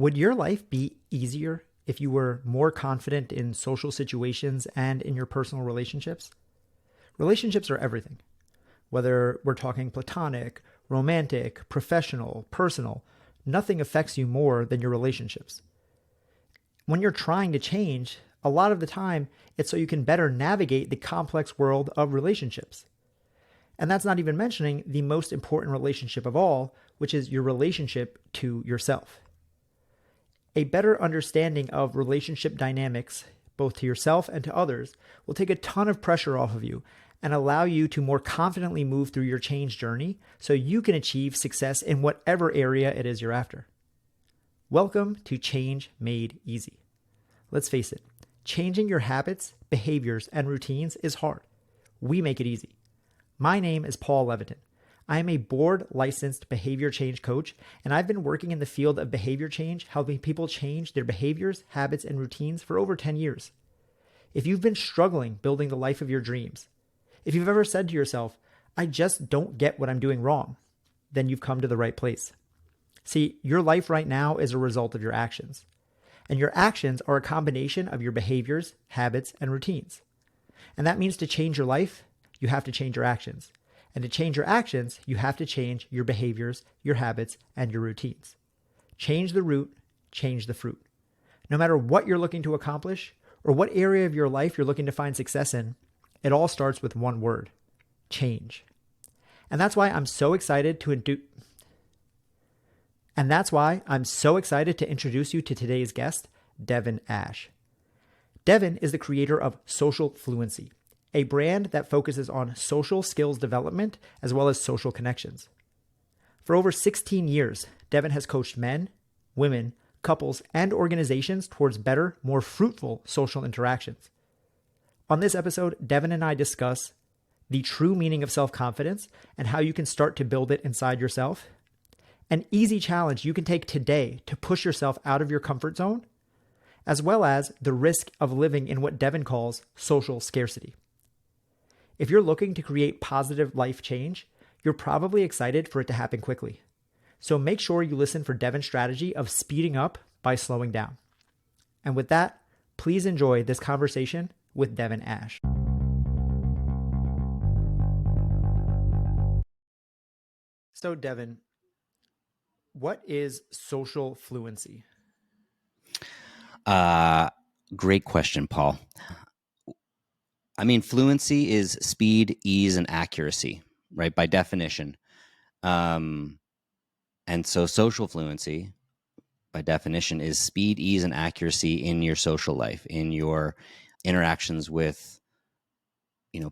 Would your life be easier if you were more confident in social situations and in your personal relationships? Relationships are everything. Whether we're talking platonic, romantic, professional, personal, nothing affects you more than your relationships. When you're trying to change, a lot of the time, it's so you can better navigate the complex world of relationships. And that's not even mentioning the most important relationship of all, which is your relationship to yourself. A better understanding of relationship dynamics, both to yourself and to others, will take a ton of pressure off of you and allow you to more confidently move through your change journey so you can achieve success in whatever area it is you're after. Welcome to Change Made Easy. Let's face it, changing your habits, behaviors, and routines is hard. We make it easy. My name is Paul Leviton. I am a board-licensed behavior change coach, and I've been working in the field of behavior change, helping people change their behaviors, habits, and routines for over 10 years. If you've been struggling building the life of your dreams, if you've ever said to yourself, I just don't get what I'm doing wrong, then you've come to the right place. See, your life right now is a result of your actions. And your actions are a combination of your behaviors, habits, and routines. And that means to change your life, you have to change your actions. And to change your actions, you have to change your behaviors, your habits, and your routines. Change the root, change the fruit. No matter what you're looking to accomplish or what area of your life you're looking to find success in, it all starts with one word: change. And that's why I'm so excited to introduce you to today's guest, Devon Ash. Devon is the creator of Social Fluency, a brand that focuses on social skills development as well as social connections. For over 16 years, Devon has coached men, women, couples, and organizations towards better, more fruitful social interactions. On this episode, Devon and I discuss the true meaning of self-confidence and how you can start to build it inside yourself, an easy challenge you can take today to push yourself out of your comfort zone, as well as the risk of living in what Devon calls social scarcity. If you're looking to create positive life change, you're probably excited for it to happen quickly. So make sure you listen for Devon's strategy of speeding up by slowing down. And with that, please enjoy this conversation with Devon Ash. So Devon, what is social fluency? Great question, Paul. I mean, fluency is speed, ease, and accuracy, right? By definition. And so social fluency, by definition, is speed, ease, and accuracy in your social life, in your interactions with,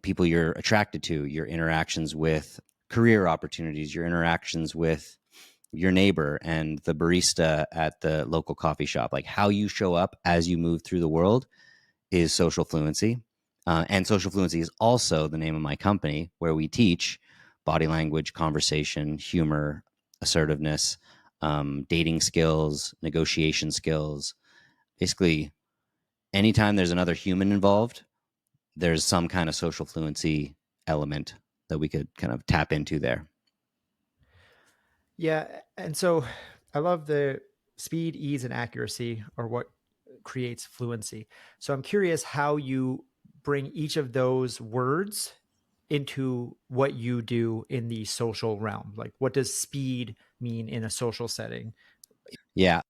people you're attracted to, your interactions with career opportunities, your interactions with your neighbor and the barista at the local coffee shop. Like how you show up as you move through the world is social fluency. And social fluency is also the name of my company, where we teach body language, conversation, humor, assertiveness, dating skills, negotiation skills. Basically, anytime there's another human involved, there's some kind of social fluency element that we could kind of tap into there. Yeah, and so I love the speed, ease, and accuracy are what creates fluency. So I'm curious how you bring each of those words into what you do in the social realm. Like, what does speed mean in a social setting? Yeah.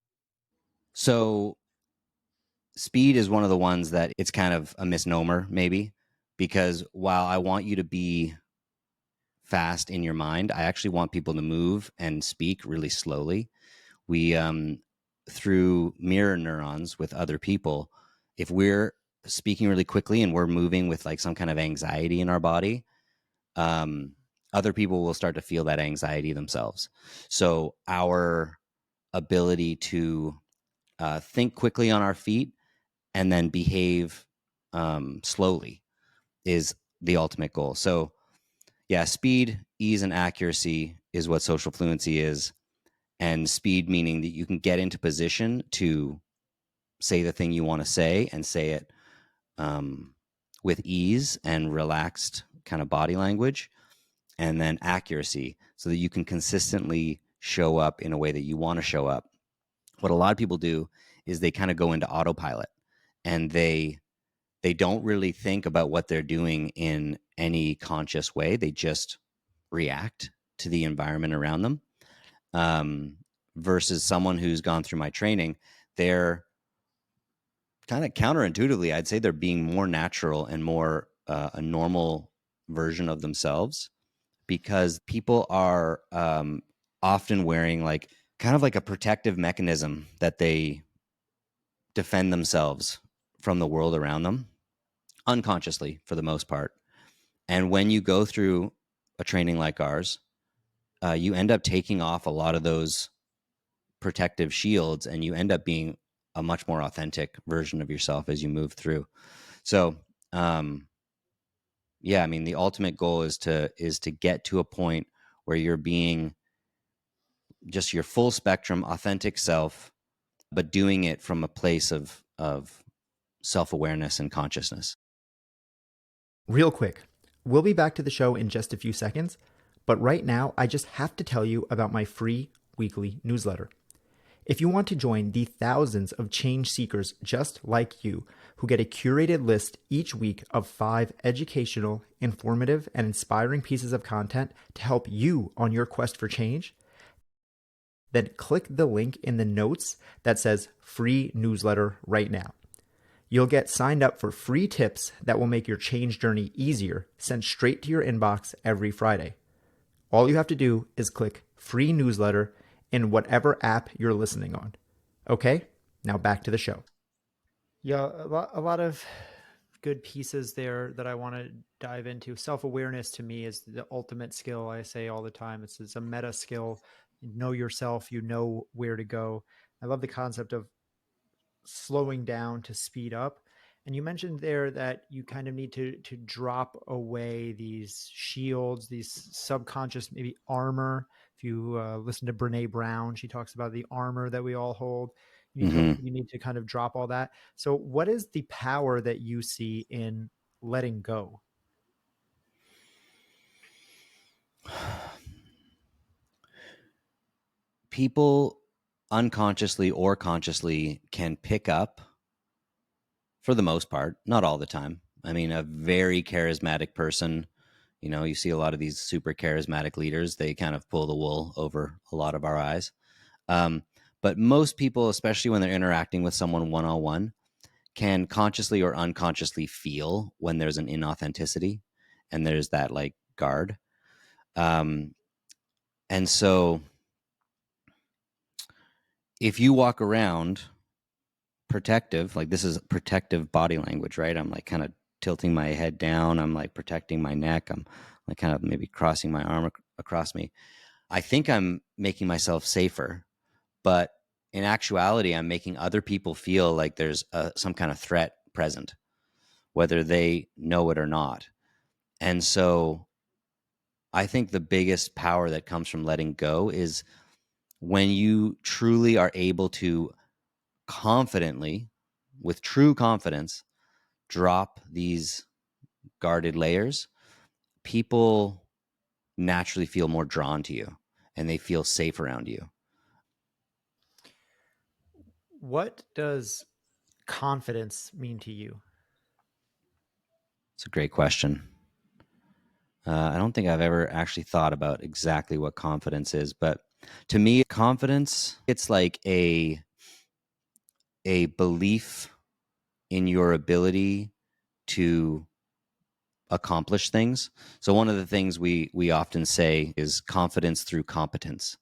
So speed is one of the ones that it's kind of a misnomer, maybe, because while I want you to be fast in your mind, I actually want people to move and speak really slowly. We, through mirror neurons with other people, if we're speaking really quickly and we're moving with like some kind of anxiety in our body, other people will start to feel that anxiety themselves. So our ability to think quickly on our feet and then behave slowly is the ultimate goal. So yeah, speed, ease, and accuracy is what social fluency is. And speed meaning that you can get into position to say the thing you want to say and say it with ease and relaxed kind of body language. And then accuracy, so that you can consistently show up in a way that you want to show up what a lot of people do is they kind of go into autopilot, and they don't really think about what they're doing in any conscious way. They just react to the environment around them. Um, Versus someone who's gone through my training, they're kind of counterintuitively, I'd say they're being more natural and more a normal version of themselves, because people are often wearing like kind of like a protective mechanism that they defend themselves from the world around them unconsciously for the most part. And when you go through a training like ours, you end up taking off a lot of those protective shields, and you end up being a much more authentic version of yourself as you move through. So, yeah, I mean, the ultimate goal is to get to a point where you're being just your full spectrum, authentic self, but doing it from a place of self awareness and consciousness. Real quick, we'll be back to the show in just a few seconds, but right now I just have to tell you about my free weekly newsletter. If you want to join the thousands of change seekers just like you who get a curated list each week of 5 educational, informative, and inspiring pieces of content to help you on your quest for change, then click the link in the notes that says free newsletter right now. You'll get signed up for free tips that will make your change journey easier, sent straight to your inbox every Friday. All you have to do is click free newsletter in whatever app you're listening on. Okay, now back to the show. Yeah, a lot of good pieces there that I want to dive into. Self-awareness to me is the ultimate skill. I say all the time, it's a meta skill. You know yourself, you know where to go. I love the concept of slowing down to speed up. And you mentioned there that you kind of need to drop away these shields, these subconscious maybe armor. If you listen to Brene Brown, she talks about the armor that we all hold. Mm-hmm. You need to kind of drop all that. So, what is the power that you see in letting go? People unconsciously or consciously can pick up, for the most part, not all the time. I mean, a very charismatic person, you see a lot of these super charismatic leaders, they kind of pull the wool over a lot of our eyes. Um, but most people, especially when they're interacting with someone one on one, can consciously or unconsciously feel when there's an inauthenticity and there's that like guard. Um, and so if you walk around protective, like this is protective body language, right? I'm like kind of tilting my head down. I'm like protecting my neck. I'm like kind of maybe crossing my arm across me. I think I'm making myself safer, but in actuality, I'm making other people feel like there's some kind of threat present, whether they know it or not. And so I think the biggest power that comes from letting go is when you truly are able to confidently, with true confidence, drop these guarded layers, people naturally feel more drawn to you and they feel safe around you. What does confidence mean to you? It's a great question. I don't think I've ever actually thought about exactly what confidence is, but to me, confidence, it's like a belief in your ability to accomplish things. So one of the things we often say is confidence through competence.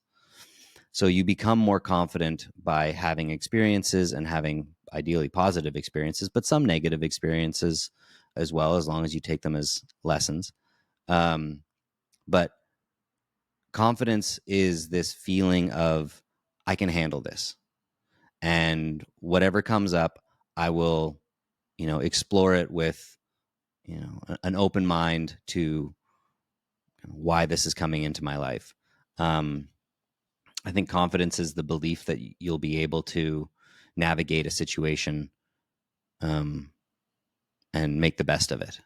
So you become more confident by having experiences and having ideally positive experiences, but some negative experiences as well, as long as you take them as lessons. But confidence is this feeling of I can handle this, and whatever comes up, I will, explore it with, an open mind to why this is coming into my life. Um, I think confidence is the belief that you'll be able to navigate a situation um, and make the best of it.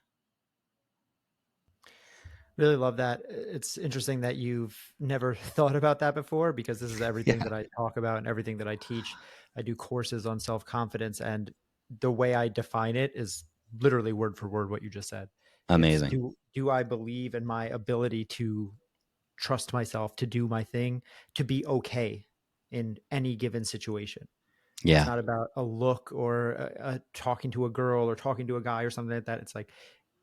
Really love that. It's interesting that you've never thought about that before, because this is everything Yeah. that I talk about and everything that I teach. I do courses on self confidence, and the way I define it is literally word for word what you just said. It's Amazing. do I believe in my ability to trust myself, to do my thing, to be okay in any given situation. It's Yeah. not about a look or talking to a girl or talking to a guy or something like that. It's like,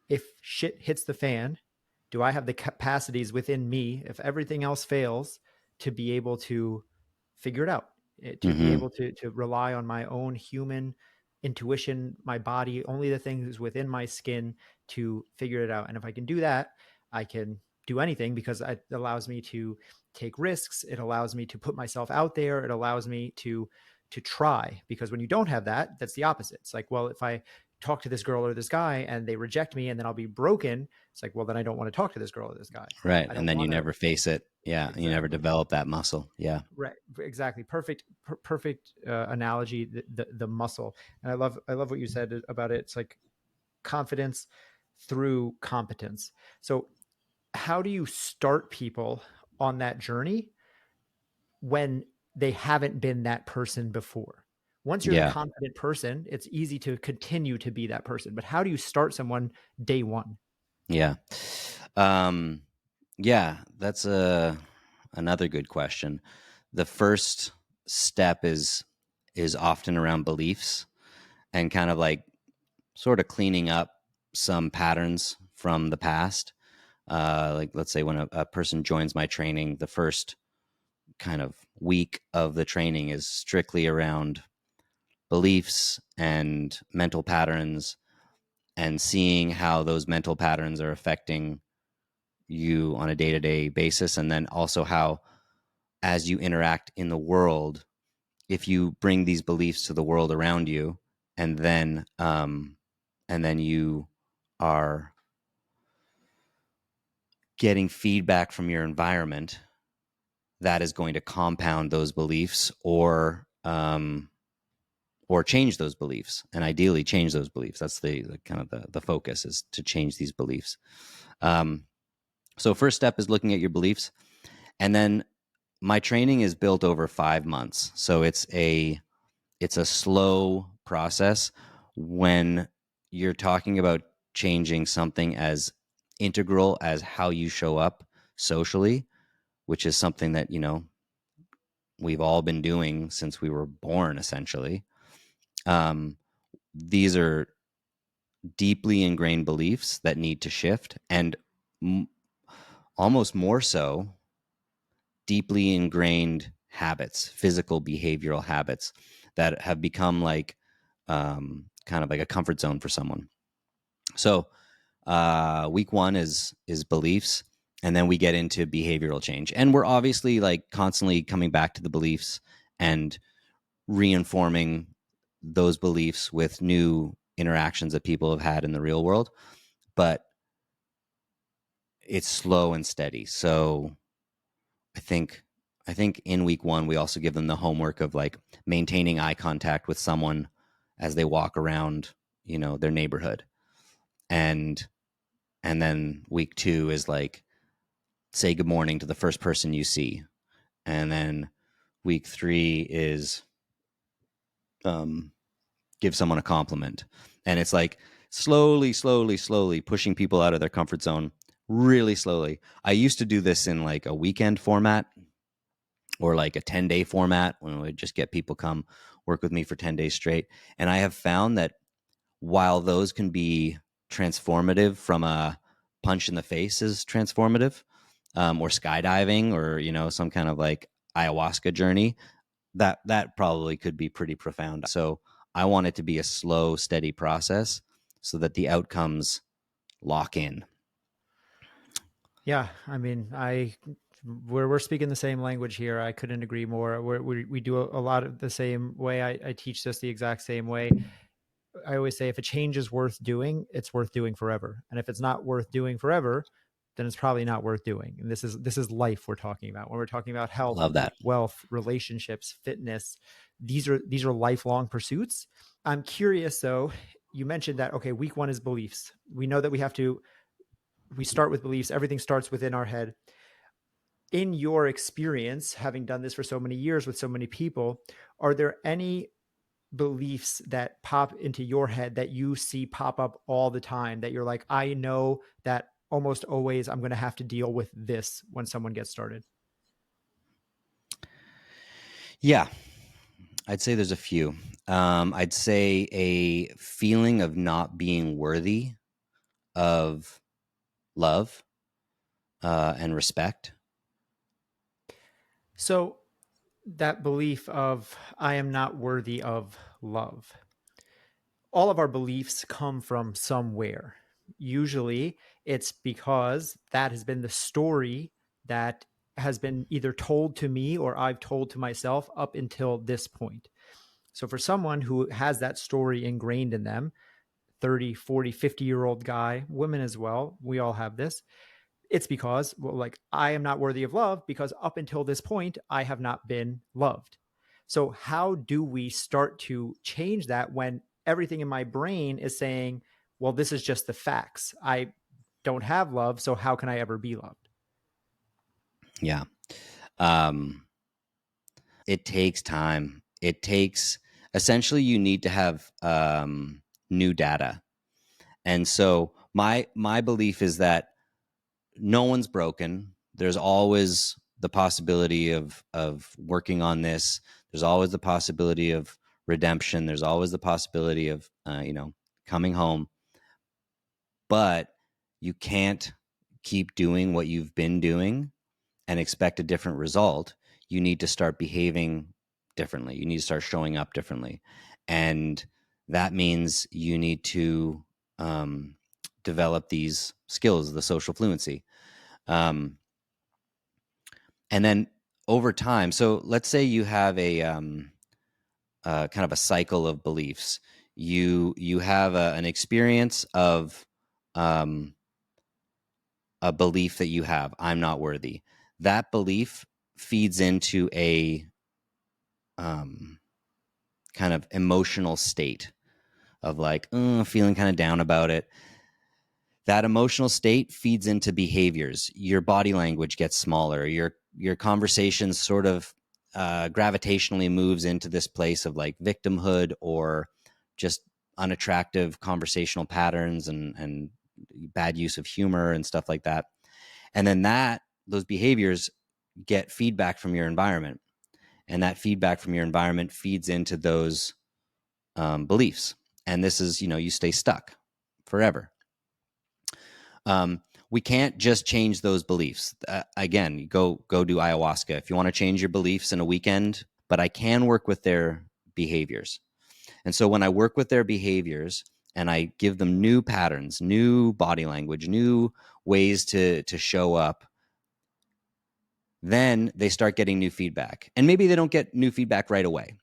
if shit hits the fan, do I have the capacities within me, if everything else fails, to be able to figure it out, to be Hmm. able to rely on my own human intuition, my body, only the things within my skin to figure it out. And if I can do that, I can do anything, because it allows me to take risks. It allows me to put myself out there. It allows me to try, because when you don't have that, that's the opposite. It's like, well, if I talk to this girl or this guy and they reject me and then I'll be broken, it's like, well, then I don't want to talk to this girl or this guy. Right. I And don't then you want to. never face it. Yeah. You never Exactly. develop that muscle. Yeah. Right. Exactly. Perfect. Perfect analogy. The muscle. And I love what you said about it. It's like confidence through competence. So how do you start people on that journey when they haven't been that person before? Once you're the Yeah. confident person, it's easy to continue to be that person. But how do you start someone day one? Yeah. Um, yeah, that's another good question. The first step is often around beliefs and kind of like sort of cleaning up some patterns from the past. Like let's say when a person joins my training, the first kind of week of the training is strictly around beliefs and mental patterns and seeing how those mental patterns are affecting you on a day-to-day basis, and then also how as you interact in the world, if you bring these beliefs to the world around you, and then you are getting feedback from your environment, that is going to compound those beliefs or change those beliefs, and ideally change those beliefs. That's the kind of the focus, is to change these beliefs. um, so first step is looking at your beliefs, and then my training is built over 5 months, so it's a slow process when you're talking about changing something as integral as how you show up socially, which is something that we've all been doing since we were born, essentially. um, these are deeply ingrained beliefs that need to shift, and m- almost more so, deeply ingrained habits, physical behavioral habits that have become like kind of like a comfort zone for someone. So week one is beliefs, and then we get into behavioral change, and we're obviously like constantly coming back to the beliefs and reinforming those beliefs with new interactions that people have had in the real world, but it's slow and steady. So I think I think in week one we also give them the homework of like maintaining eye contact with someone as they walk around, their neighborhood. And then week two is like say good morning to the first person you see. And then week three is um give someone a compliment. And it's like slowly, slowly, slowly pushing people out of their comfort zone, really slowly. I used to do this in like a weekend format or like a 10-day format when I would just get people come work with me for 10 days straight. And I have found that while those can be transformative, from a punch in the face is transformative, or skydiving, or, some kind of like ayahuasca journey, that probably could be pretty profound. So I want it to be a slow, steady process so that the outcomes lock in. Yeah, I mean, we're speaking the same language here. I couldn't agree more. We do a lot of the same way. I teach this the exact same way. I always say, if a change is worth doing, it's worth doing forever. And if it's not worth doing forever, then it's probably not worth doing. And this is life we're talking about. When we're talking about health, Love that. wealth, relationships, fitness, these are lifelong pursuits. I'm curious though, you mentioned that, okay, week one is beliefs. We know that we have to we start with beliefs. Everything starts within our head. In your experience, having done this for so many years with so many people, are there any beliefs that pop into your head that you see pop up all the time that you're like, I know that almost always I'm going to have to deal with this when someone gets started? Yeah, I'd say there's a few. I'd say a feeling of not being worthy of love and respect. So, that belief of I am not worthy of love, all of our beliefs come from somewhere. Usually it's because that has been the story that has been either told to me or I've told to myself up until this point. So for someone who has that story ingrained in them, 30, 40, 50-year-old guy, women as well, we all have this. It's because, well, like, I am not worthy of love because up until this point, I have not been loved. So, how do we start to change that when everything in my brain is saying, well, this is just the facts? I don't have love. So, how can I ever be loved? Yeah. Um, it takes time. It takes, essentially, you need to have new data. And so my belief is that no one's broken. There's always the possibility of working on this. There's always the possibility of redemption. There's always the possibility of coming home. But you can't keep doing what you've been doing and expect a different result. You need to start behaving differently. You need to start showing up differently, and that means you need to um, develop these skills, the social fluency. Um, and then over time, so let's say you have a kind of a cycle of beliefs. You have an experience of um, a belief that you have, I'm not worthy. That belief feeds into a um, kind of emotional state of like feeling kind of down about it. That emotional state feeds into behaviors. Your body language gets smaller. Your conversation sort of gravitationally moves into this place of like victimhood or just unattractive conversational patterns and bad use of humor and stuff like that. And then those behaviors get feedback from your environment, and that feedback from your environment feeds into those beliefs. And this is, you stay stuck forever. Um, we can't just change those beliefs. Again, go do ayahuasca if you want to change your beliefs in a weekend. But I can work with their behaviors, and so when I work with their behaviors and I give them new patterns, new body language, new ways to show up, then they start getting new feedback. And maybe they don't get new feedback right away,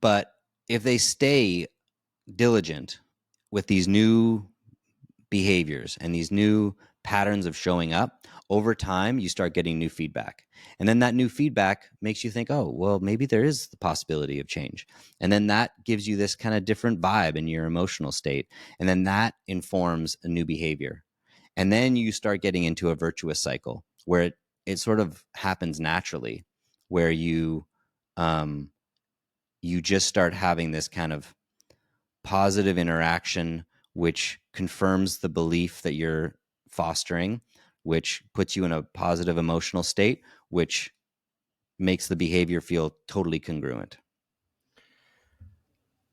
but if they stay diligent with these new behaviors and these new patterns of showing up, over time, you start getting new feedback. And then that new feedback makes you think, oh, well, maybe there is the possibility of change. And then that gives you this kind of different vibe in your emotional state. And then that informs a new behavior. And then you start getting into a virtuous cycle where it sort of happens naturally, where um, you just start having this kind of positive interaction, which confirms the belief that you're fostering, which puts you in a positive emotional state, which makes the behavior feel totally congruent.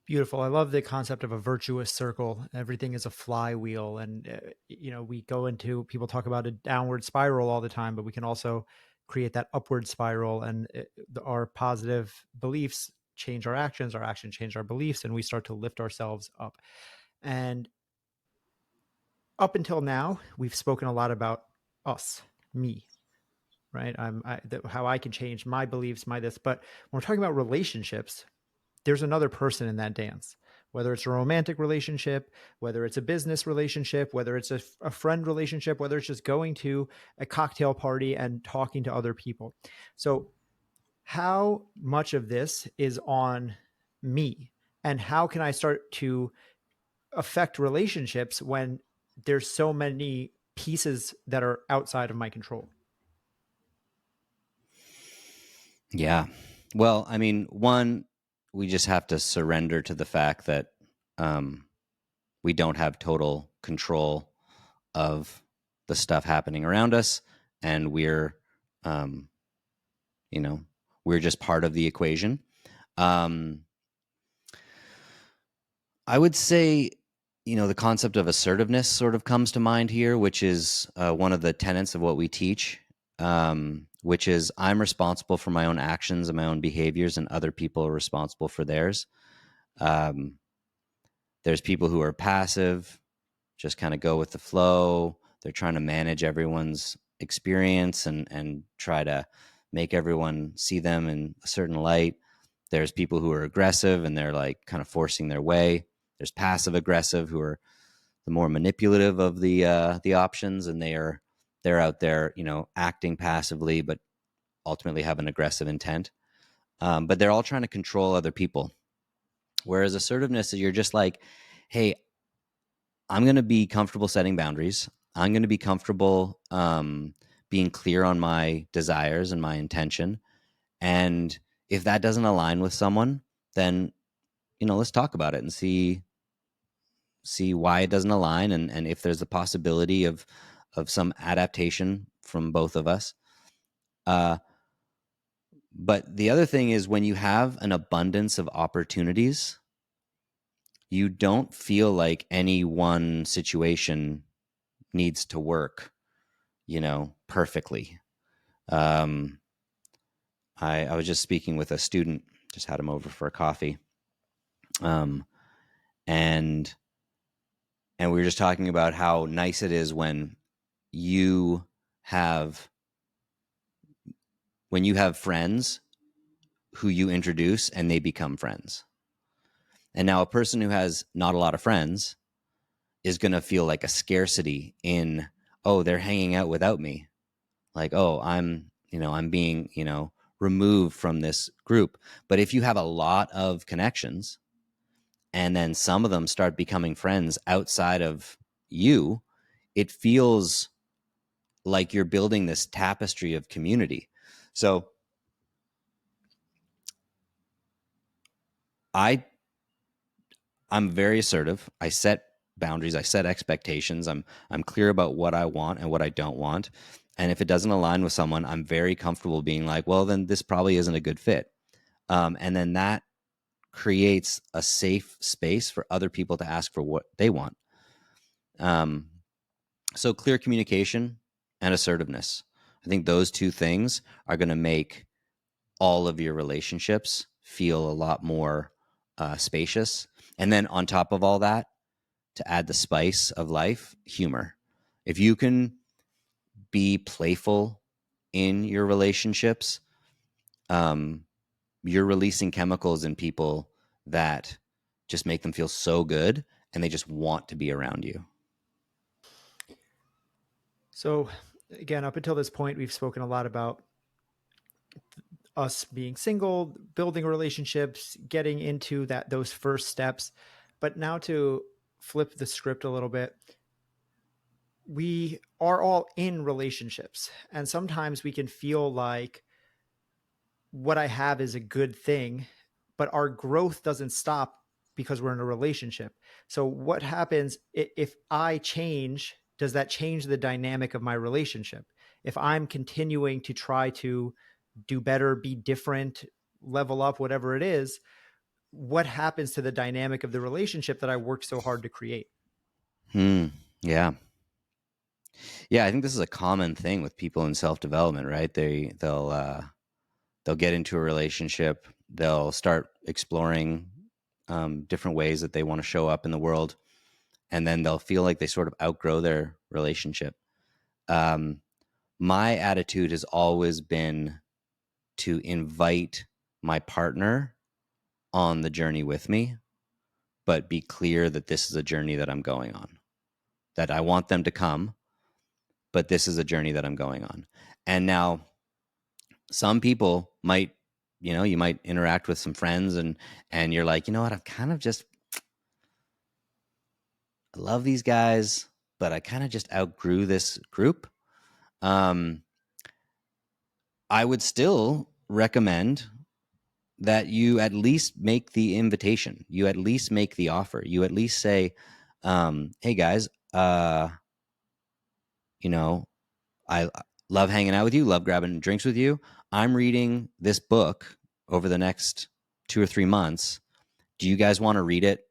Beautiful. I love the concept of a virtuous circle. Everything is a flywheel. And, we go into, people talk about a downward spiral all the time, but we can also create that upward spiral. And our positive beliefs change our actions change our beliefs, and we start to lift ourselves up. And up until now, we've spoken a lot about us, me, right? How I can change my beliefs, my this. But when we're talking about relationships, there's another person in that dance, whether it's a romantic relationship, whether it's a business relationship, whether it's a friend relationship, whether it's just going to a cocktail party and talking to other people. So, how much of this is on me? And how can I start to affect relationships when there's so many pieces that are outside of my control. Yeah. Well, I mean, one, we just have to surrender to the fact that um, we don't have total control of the stuff happening around us, and um, you know, we're just part of the equation. Um, I would say, the concept of assertiveness sort of comes to mind here, which is one of the tenets of what we teach, which is I'm responsible for my own actions and my own behaviors, and other people are responsible for theirs. Um, there's people who are passive, just kind of go with the flow. They're trying to manage everyone's experience and try to make everyone see them in a certain light. There's people who are aggressive and they're like kind of forcing their way. There's passive aggressive who are the more manipulative of the options, and they're out there, acting passively, but ultimately have an aggressive intent. But they're all trying to control other people. Whereas assertiveness is you're just like, hey, I'm going to be comfortable setting boundaries. I'm going to be comfortable being clear on my desires and my intention. And if that doesn't align with someone, then let's talk about it and see why it doesn't align, and if there's a possibility of some adaptation from both of us. But the other thing is when you have an abundance of opportunities, you don't feel like any one situation needs to work, perfectly. Um, I was just speaking with a student, just had him over for a coffee. Um, and and we were just talking about how nice it is you have when you have friends who you introduce and they become friends. And now a person who has not a lot of friends is going to feel like a scarcity in, oh, they're hanging out without me. Like, oh, I'm being, removed from this group. But if you have a lot of connections and then some of them start becoming friends outside of you, it feels like you're building this tapestry of community. So I I'm very assertive. I set boundaries. I set expectations. I'm clear about what I want and what I don't want. And if it doesn't align with someone, I'm very comfortable being like, well, then this probably isn't a good fit. And then that creates a safe space for other people to ask for what they want. Um, so clear communication and assertiveness. I think those two things are going to make all of your relationships feel a lot more spacious. And then on top of all that, to add the spice of life, humor. If you can be playful in your relationships, um, you're releasing chemicals in people that just make them feel so good and they just want to be around you. So, again, up until this point, we've spoken a lot about us being single, building relationships, getting into those first steps. But now to flip the script a little bit, we are all in relationships, and sometimes we can feel like what I have is a good thing, but our growth doesn't stop because we're in a relationship. So what happens if I change? Does that change the dynamic of my relationship? If I'm continuing to try to do better, be different, level up, whatever it is, what happens to the dynamic of the relationship that I worked so hard to create? Yeah. Yeah, I think this is a common thing with people in self-development, right? They'll get into a relationship, they'll start exploring different ways that they want to show up in the world, and then they'll feel like they sort of outgrow their relationship. Um, my attitude has always been to invite my partner on the journey with me, but be clear that this is a journey that I'm going on, that I want them to come, but this is a journey that I'm going on. And now some people might, you might interact with some friends and you're like, you know what, I'm kind of just, I love these guys. but I kind of just outgrew this group. Um, I would still recommend that you at least make the invitation. You at least make the offer. You at least say, "Hey guys, you know, I love hanging out with you, love grabbing drinks with you. I'm reading this book over the next 2 or 3 months. Do you guys want to read it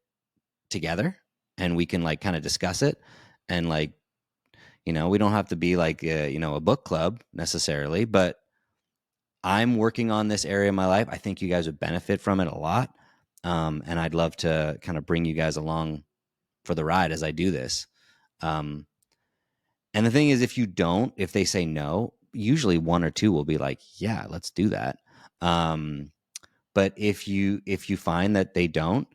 together? And we can like kind of discuss it and like, we don't have to be like, a book club necessarily, but I'm working on this area of my life. I think you guys would benefit from it a lot. And I'd love to kind of bring you guys along for the ride as I do this. Um, and the thing is, if they say no, usually one or two will be like, yeah, let's do that. Um, but if you find that they don't,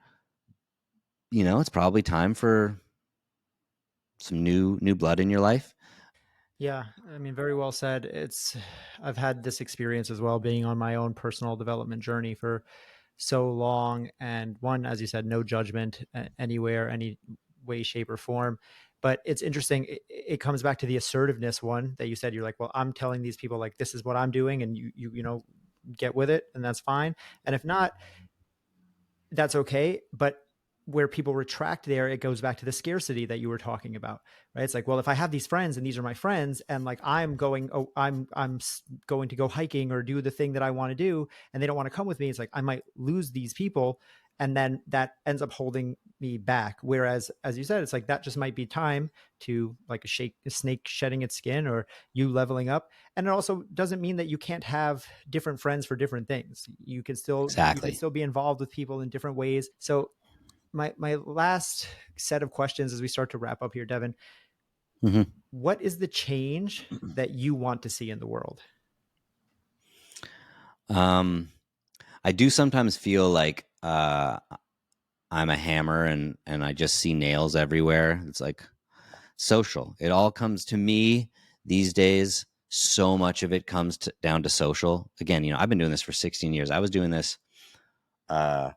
it's probably time for some new blood in your life. Yeah, I mean, very well said. I've had this experience as well, being on my own personal development journey for so long. And one, as you said, no judgment anywhere, any way, shape, or form. But it's interesting. It comes back to the assertiveness one that you said. You're like, well, I'm telling these people like this is what I'm doing, and you get with it, and that's fine. And if not, that's okay. But where people retract there, it goes back to the scarcity that you were talking about, right? It's like, well, if I have these friends and these are my friends, and like I'm going to go hiking or do the thing that I want to do, and they don't want to come with me, it's like I might lose these people, and then that ends up holding me back. Whereas, as you said, it's like that just might be time to like a snake shedding its skin, or you leveling up. And it also doesn't mean that you can't have different friends for different things. You can Exactly. still be involved with people in different ways. So my last set of questions as we start to wrap up here, Devon, hmm what is the change that you want to see in the world? Um, I do sometimes feel like I'm a hammer and I just see nails everywhere. It's like social. It all comes to me these days. So much of it comes down to social. Again, I've been doing this for 16 years. I was doing this, uh,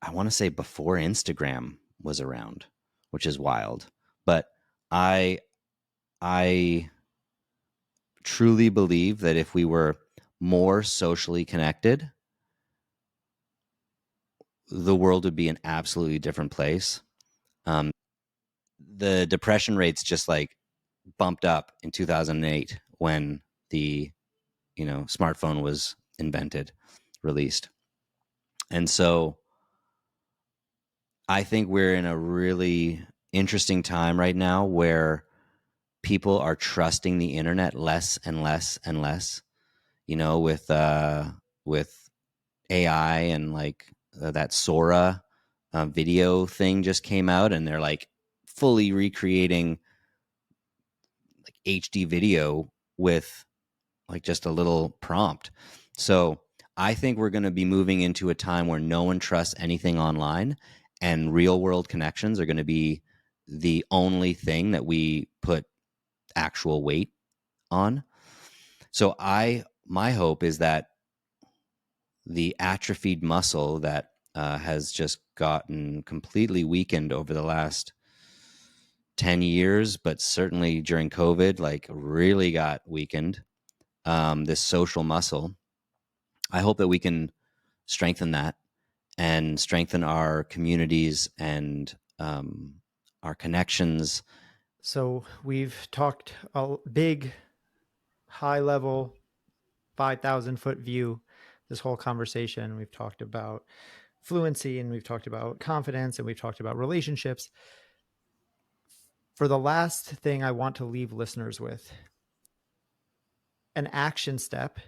I want to say before Instagram was around, which is wild. But I, I truly believe that if we were more socially connected, the world would be an absolutely different place. Um, the depression rates just like bumped up in 2008 when the smartphone was invented, released. And so I think we're in a really interesting time right now where people are trusting the internet less and less and less, with AI and like that Sora video thing just came out, and they're like fully recreating like HD video with like just a little prompt. So I think we're going to be moving into a time where no one trusts anything online, and real world connections are going to be the only thing that we put actual weight on. So my hope is that the atrophied muscle that has just gotten completely weakened over the last 10 years, but certainly during COVID, like really got weakened, this social muscle. I hope that we can strengthen that and strengthen our communities and our connections. So we've talked a big, high level, 5,000 foot view this whole conversation. We've talked about fluency, and we've talked about confidence, and we've talked about relationships. For the last thing I want to leave listeners with, an action step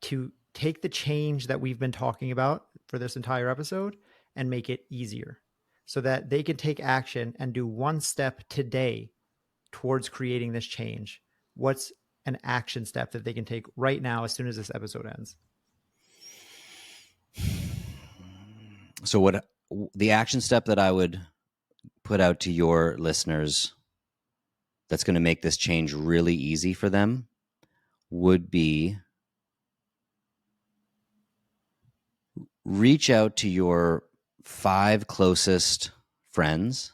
to take the change that we've been talking about for this entire episode and make it easier so that they can take action and do one step today towards creating this change. What's an action step that they can take right now as soon as this episode ends? So, what the action step that I would put out to your listeners that's going to make this change really easy for them would be reach out to your 5 closest friends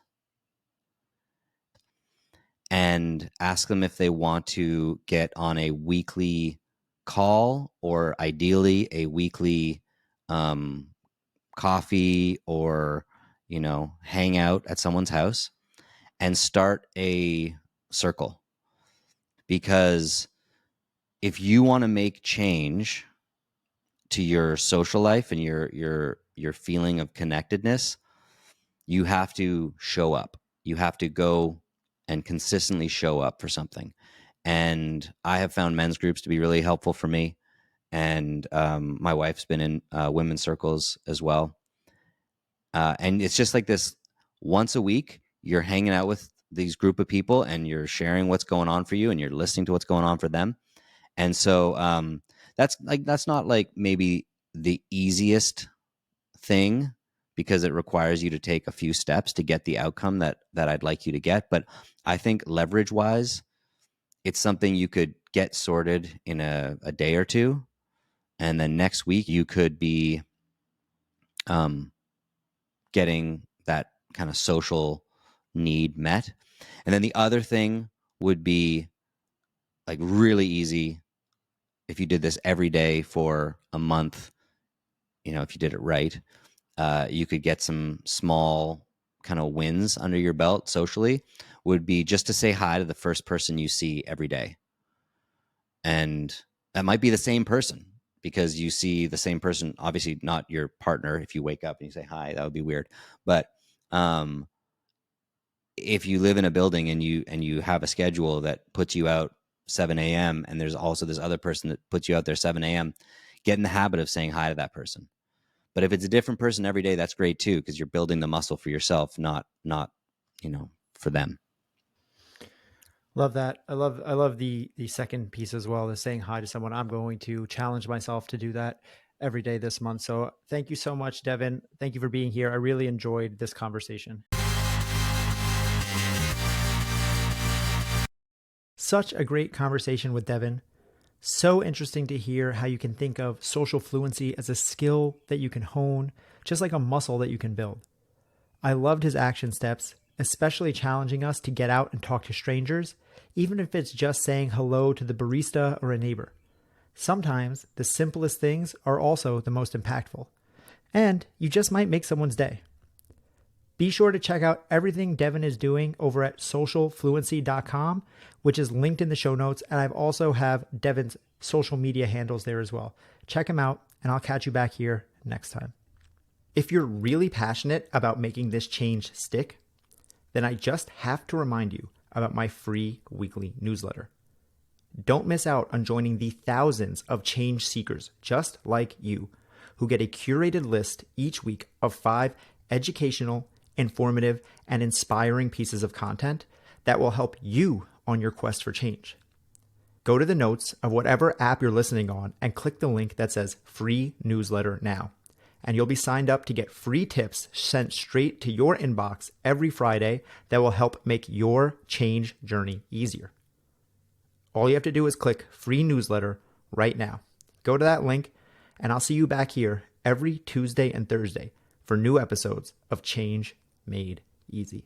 and ask them if they want to get on a weekly call, or ideally a weekly coffee, or hang out at someone's house, and start a circle. Because if you want to make change to your social life and your feeling of connectedness, you have to show up. You have to go and consistently show up for something. And I have found men's groups to be really helpful for me. And my wife's been in women's circles as well. And it's just like this: once a week, you're hanging out with these group of people and you're sharing what's going on for you, and you're listening to what's going on for them. And so that's not like maybe the easiest thing, because it requires you to take a few steps to get the outcome that I'd like you to get. But I think leverage wise, it's something you could get sorted in a day or two. And then next week you could be getting that kind of social need met. And then the other thing would be like really easy if you did this every day for a month. If you did it right, you could get some small kind of wins under your belt socially. Would be just to say hi to the first person you see every day. And that might be the same person, because you see the same person, obviously not your partner. If you wake up and you say hi, that would be weird. But if you live in a building and you have a schedule that puts you out 7 a.m. and there's also this other person that puts you out there 7 a.m., get in the habit of saying hi to that person. But if it's a different person every day, that's great too, because you're building the muscle for yourself, not for them. Love that. I love the second piece as well, the saying hi to someone. I'm going to challenge myself to do that every day this month. So thank you so much, Devon. Thank you for being here. I really enjoyed this conversation. Such a great conversation with Devon. So interesting to hear how you can think of social fluency as a skill that you can hone, just like a muscle that you can build. I loved his action steps, especially challenging us to get out and talk to strangers, even if it's just saying hello to the barista or a neighbor. Sometimes the simplest things are also the most impactful, and you just might make someone's day. Be sure to check out everything Devon is doing over at socialfluency.com, which is linked in the show notes. And I've also have Devon's social media handles there as well. Check him out, and I'll catch you back here next time. If you're really passionate about making this change stick, then I just have to remind you about my free weekly newsletter. Don't miss out on joining the thousands of change seekers just like you who get a curated list each week of 5 educational, informative, and inspiring pieces of content that will help you on your quest for change. Go to the notes of whatever app you're listening on and click the link that says free newsletter now. And you'll be signed up to get free tips sent straight to your inbox every Friday that will help make your change journey easier. All you have to do is click free newsletter right now. Go to that link, and I'll see you back here every Tuesday and Thursday for new episodes of Change Made Easy.